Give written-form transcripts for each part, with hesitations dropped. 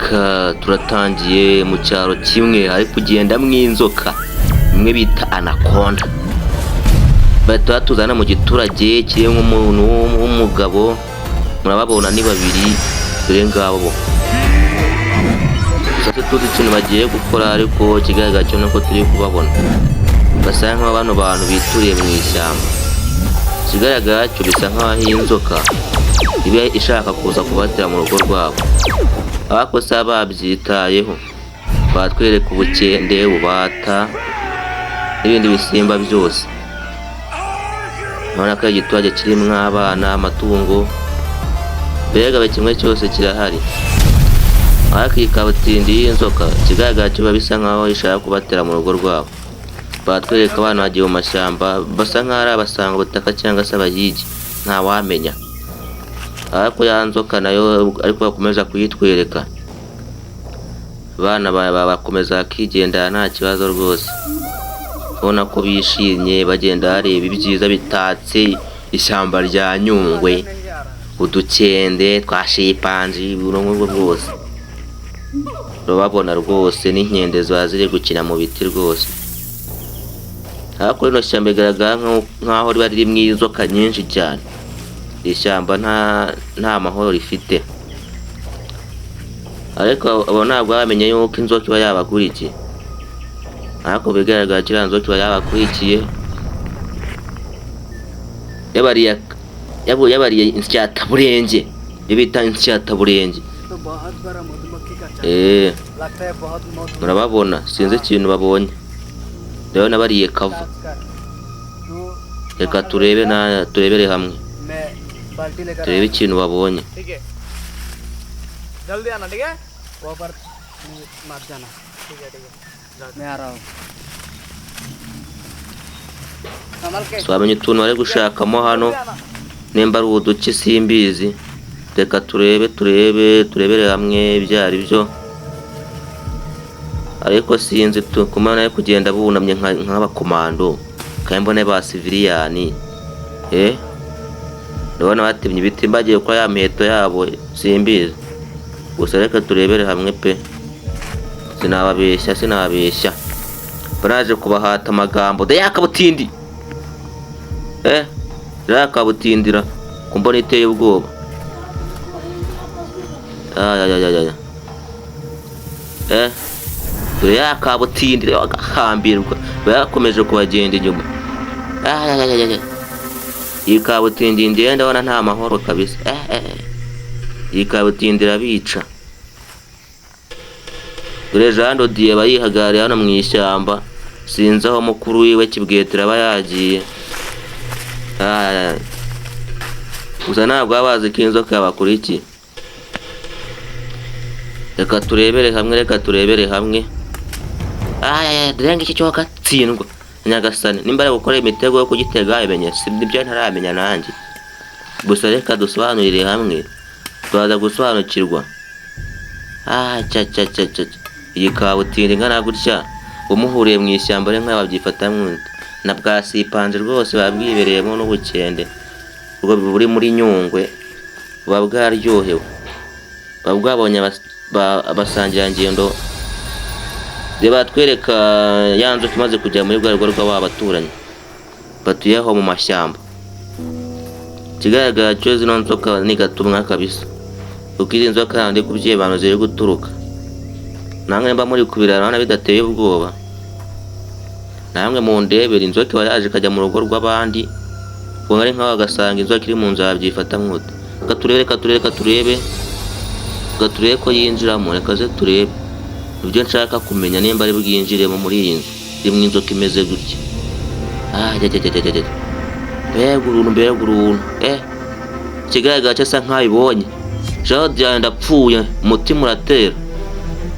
reka turatangiye mu cyaro kimwe ari kugenda mw'inzoka imwe bita anaconda. Bahita batuzana mu giturage kirimo umuntu w'umugabo, murababona ni babiri dore ngabo. Gusa tuzi ikintu bagiye gukora, ariko kigaragara cyo nuko turi kubabona basa nk'aho bano bantu bituriye mu ishyamba. Kigaragara cyo bisa nk'aho inzoka iba ishaka kuza kubatera mu rugo rwabo, ariko se babyitayeho batwereka ubukende, ububata n'ibindi bisimba byose. Urabona ko igiturage kirimo abana, amatungo, mbega buri kimwe cyose kirahari. Ariko iyi kabutindi y'inzoka kigaragara cyo bisa nk'aho ishaka kubatera mu rugo rwabo. Batwereka abana bagiye mu mashyamba basa nk'aho ari abasanga ubutaka cyangwa se abayigi, ntawamenya. Ariko ya nzoka nayo ariko bakomeza kuyitwereka, abana bakomeza bakigendera nta kibazo rwose. Ubona ko bishimye bagenda bareba ibyiza bitatse ishyamba rya Nyungwe, udukende twa shipanzi burungu rwose. Urababona rwose n'inkende ziba ziri gukina mu biti rwose. Ariko rino shyamba bigaragara nk'aho riba ririmo inzoka nyinshi cyane. Ishyamba nta mahoro rifite, ariko abo ntabwo bamenye yuko inzoka iba yabakurikiye. Ariko bigaragara ko inzoka iba yabakurikiye, yabariye insyataburenge, bita insyataburenge. Murababona, sinzi ikintu babonye, rero nabariye kava. Reka turebere hamwe, turebe ikintu babonye. जल्दी आना, ठीक है? पर मत जाना, ठीक है मैं आ रहा हूँ. Twamenye utuntu bari gushakamo hano, nimba ari uduki simbizi. Reka turebere hamwe ibyo ari byo, ariko sinzi kumana yo kugenda bunamye nk'abakomando kandi mbone ba civilian. Ndabona batemye ibiti bagiye kwa ya miheto yabo, simbizi. Gusa reka turebere hamwe pe, sinababeshya. Baraje kubahata amagambo de yakabutindi, yakabutindira kumbona iteye ubwoba. Dore yakabutindira bagahambirwa, bakomeje kubagenda inyuma. Iyi kabutindi ngenda ndabona nta mahoro kabisa. Iyi kabutindira bica. Dore Jean Dodier bayihagariye hano mu ishyamba, sinzi aho mukuru wiwe Kibwetera aba yagiye. Gusa ntabwo babazi ko inzoka yabakurikiye. Reka turebere hamwe. Dore iki cyo gatsindwa Nyagasani, nimba ari gukora imitego yo kugitega imenye, sibyo ntaramenya nanjye. Gusa reka dusobanurire hamwe, twaza gusobanukirwa. Iyi kabutindi ngana gutya umuhuriye mu ishyamba re nk'aba byifata na bwasipanze rwose babwibereyemo n'ubukende. Ubwo buri muri Nyungwe buba bwaryohewe, babwabonye abasangira ngendo. Reba twereka yanze tumaze kujya muri rwego rw'abaturanyi batuyeho mu mashyamba. Kigaragara cyo zino nzoka ni gatumwa kabisa, kuko izi nzoka ndi kubyiye abantu ziri guturuka. Namwe mba muri kubirana bidateye ubwoba, namwe mu ndebera inzoka iba yaje kajya mu rugo rw'abandi, ngo ari nk'aho agasanga inzoka iri mu nzu yabyifata nk'ute. Reka turebe ko yinjiramo. Reka ze turebe ibyo nshaka kumenya, nimba ari bwinjiremo muri iyi nzu irimo inzoka imeze gutya. Mbega uruntu. Kigaragara cyo asa nk'ayibonye. Jean Dodier ndapfuye, umutima uratera.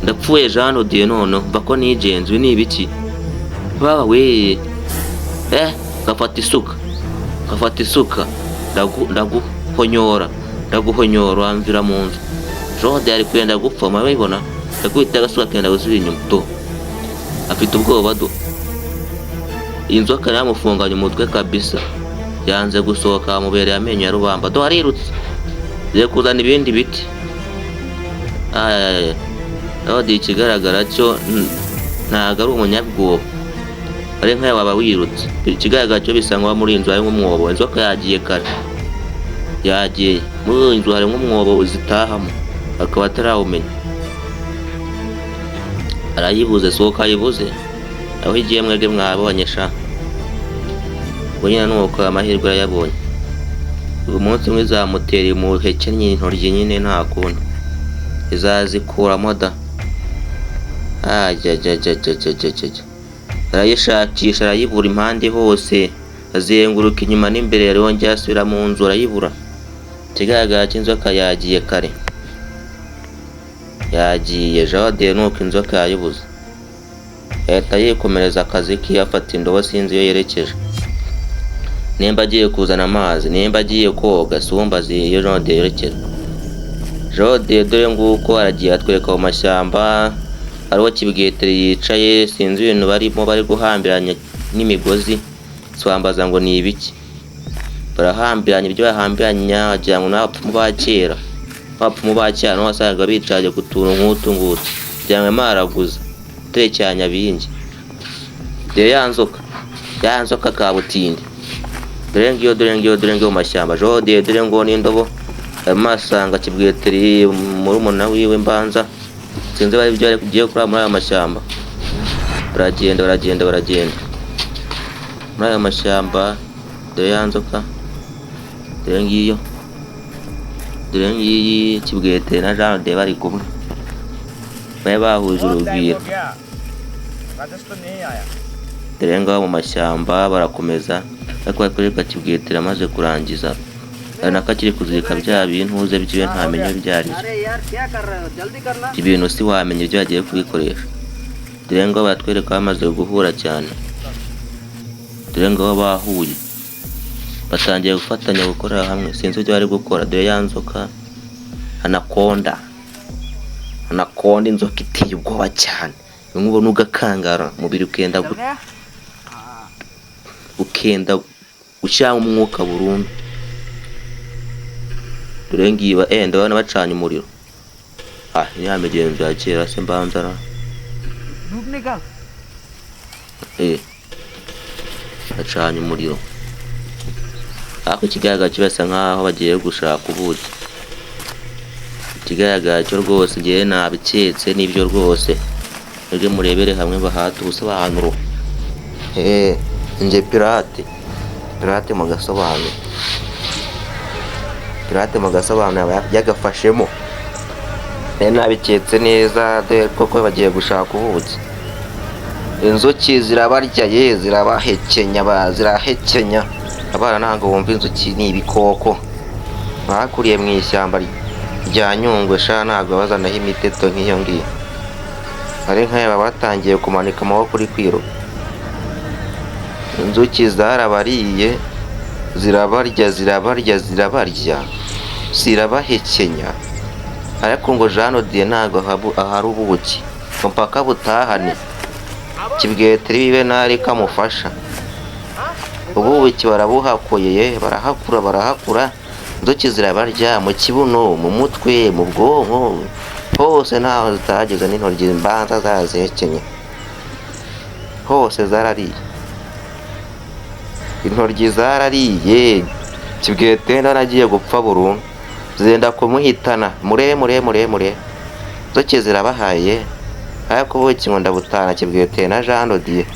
Ndapfuye Jean Dodier none mva ko nigenzi ni ibiki. Baba we. Gafata isuka. Ndaguhonyora wamvira mu nzu. Jean Dodier ari kwenda gupfa, murabibona. Ndakwita agasuka kenda gusubira inyuma to. Afite ubwoba do. Inzoka yamufunganye umutwe kabisa. Yanze gusohoka mubereye amenyo ya rubamba. Do arirutse. Zeye kuzana ibindi biti. Herode ikigaragara cyo ntago ari umunyabwoba, ari nkawe waba wirutse. Ikigaragara cyo bisa nkaho muri iyi nzu harimo umwobo, inzoka yagiye kare, yagiye muri iyi nzu harimo umwobo zitahamo, akaba atarawumenya. Arayibuze, sohoka ayibuze, aho igiye mwebwe mwabonye sha. Ubwo nyine nuko amahirwe arayabonye. Uyu munsi umwe izamutera imuhekennye intoryi nyine nta kundi, izazikuramo da. Arayishakisha arayibura impande hose, azenguruka inyuma n'imbere, arongera asubira mu nzu arayibura. Ikigaragara cy'inzoka yagiye kare, yagiye. Herode nuko inzoka yayibuze, ahita yikomereza akazi ke, afata indobo sinzi iyo yerekeje. Nimba agiye kuzana amazi, nimba agiye koga, sumbazi iyo Herode yerekeje. Herode dore nguko aragiye atwereka mu mashyamba, hariho Kibweteri yicaye, sinzi ibintu barimo bari guhambiranya n'imigozi, swambaza ngo ni ibiki. Barahambiranya ibyo bahambiranya wagira ngo n'abapfumu ba kera. Abapfumu ba kera niho wasangaga bicaje ku tuntu nk'utu ngutu, kugira ngo maraguza terecyanya abingi. Dore ya nzoka kabutindi, dore ngiyo mu mashyamba. Herode dore ngo n'indobo, arimo asanga Kibweteri murumuna wiwe mbanza, sinzi bari byo kugiye kuri muri aya mashyamba. Baragenda muri aya mashyamba. Dore ya nzoka, dore ngiyi Kibweteri na Herode bari kumwe, bari bahuje urugwiro. Dore ngaho mu mashyamba barakomeza, ariko bakorerwa Kibweteri amaze kurangiza, ari nako akiri kuzirika bya bintu uze byiwe ntamenye ibyo ari byo. Ibintu si wamenya ibyo yagiye kubikoresha. Dore ngaho batwereka bamaze guhura cyane, dore ngaho bahuye, batangiye gufatanya gukorera hamwe, sinzi ibyo bari gukora. Dore ya nzoka anakonda, inzoka iteye ubwoba cyane, ubona ugakangara, umubiri ukenda gushyiramo umwuka burundu. Dore ngiba ndabona bacanye umuriro. Ni ya migenzo ya kera se mbanzara. Bacanye umuriro. Ako ikigaragara cyo basa nkaho bagiye gushaka ubuki. Ikigaragara cyo rwose ngiye nabiketse n'ibyo rwose. Nige murebere hamwe bahata ubusobanuro. Nje pirate mu gasobanuro. Pirate mu gasobanuro yagafashemo. Nabiketse neza de koko bagiye gushaka ubuki. Inzuki zirabarya zirahekenya. Abana ntabwo bumva inzuki ni ibikoko. Bakuriye mu ishyamba rya Nyungwe sha, ntabwo bazanaho imiteto nk'iyo ngiyo. Ari nk'aya batangiye kumanika amaboko kuri kwiruka. Inzuki zarabariye, zirabarya, zirabahekenya. Ariko ngo Herode ntabwo ahari ubuki, mpaka butahane. Kibweteri bibe nari kamufasha. Ubuki barabuhakoye, barahakura. Inzuki zirabarya mu kibuno, mu mutwe, mu bwonko, hose ntaho zitageze. N'intoryi mbanza zazihekenye, hose zarariye. Intoryi zarariye. Kibweteri naragiye gupfa burundu, zenda kumuhitana muremure. Inzuki zirabahaye, ariko ubuki ngo ndabutana Kibweteri na Herode.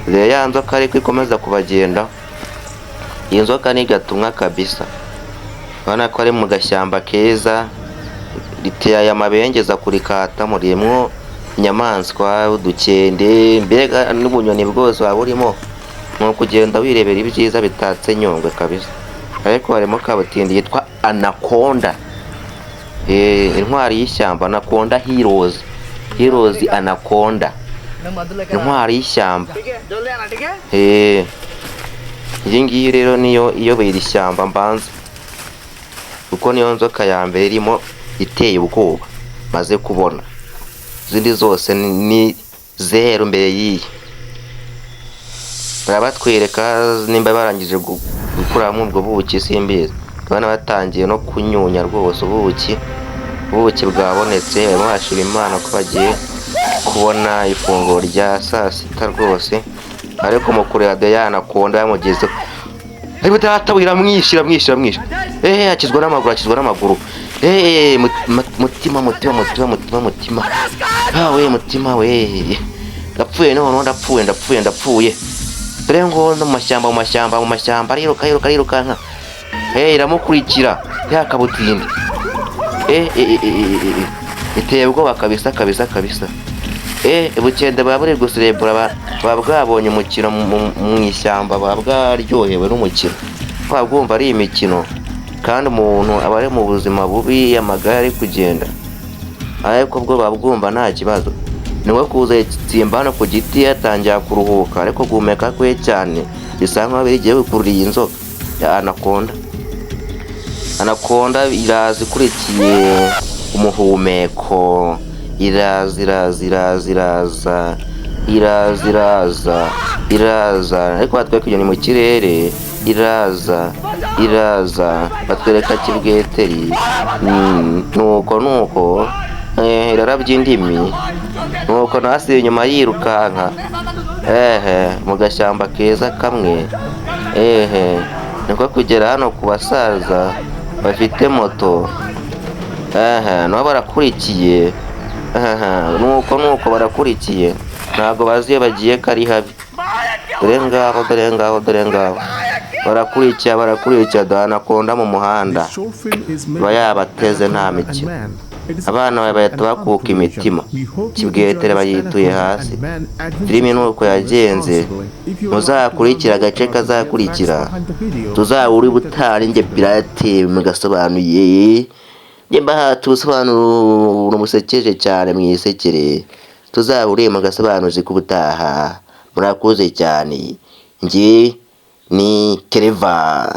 Rero ya nzoka ariko ikomeza kubagenda. Iyi nzoka ni gatumwa kabisa. Urabona ko ari mu gashyamba keza, riteye amabengeza kurikata, murimo inyamaswa, udukende, mbega n'ubunyoni bwose waba urimo. Ni ukugenda wirebera ibyiza bitatse Nyungwe kabisa. Ariko harimo kabutindi yitwa Anaconda, intwari y'ishyamba. Anaconda Heroes Anaconda, intwari y'ishyamba. Iyi ngiyi rero niyo iyobera ishyamba mbanza, kuko niyo nzoka ya mbere irimo iteye ubwoba maze kubona. Izindi zose ni zero mbere y'iyi. Barabatwereka nimba barangije gukuramo ubwo buki simbizi. Abana batangiye no kunyunya rwose ubuki, ubuki bwabonetse, barimo bashima Imana ko bagiye kubona ifunguro rya saa sita rwose, ariko mu kureba Diana Konda yamugezeho, ariko data wiramwishyira akizwa n'amaguru, mutima we mutima we, ndapfuye none ndapfuye, dore ngo no mu mashyamba arirukanka, iramukurikira ya kabutindi, iteye ubwoba kabisa, Bukende baba buri guserebura, baba bwabonye umukino mu ishyamba, baba bwaryohewe n'umukino, baba bwumva ari imikino, kandi umuntu aba ari mu buzima bubi, amagare ari kugenda, ariko bwo baba bwumva nta kibazo, niwe kuza yitsimba hano ku giti yatangira kuruhuka, ariko guhumeka kwe cyane bisa nkaho bigiye bikururiye inzoka ya Anaconda iraza ikurikiye umuhumeko, iraza, ariko batwereka inyoni mu kirere, iraza, batwereka kibweteri, nuko irarabya indimi, nuko nasiye inyuma yirukanka, mu gashyamba keza kamwe, niko kugera hano ku basaza bafite moto, nabo barakurikiye, nuko barakurikiye, ntabwo bazi iyo bagiye kari habi, dore ngaho barakurikiye Anaconda mu muhanda, aba yabateze nta mikino, abana bahita bakuka imitima, kibwetere bayituye hasi, filimi nuko yagenze, muzakurikira agace kazakurikira, tuzahura ubutari njye pirate mugasobanuye, njye mbahata ubusobanuro umusekeje cyane mwisekere, tuzahuriye mu gasobanuzi k'ubutaha, murakoze cyane, njye ni Clever.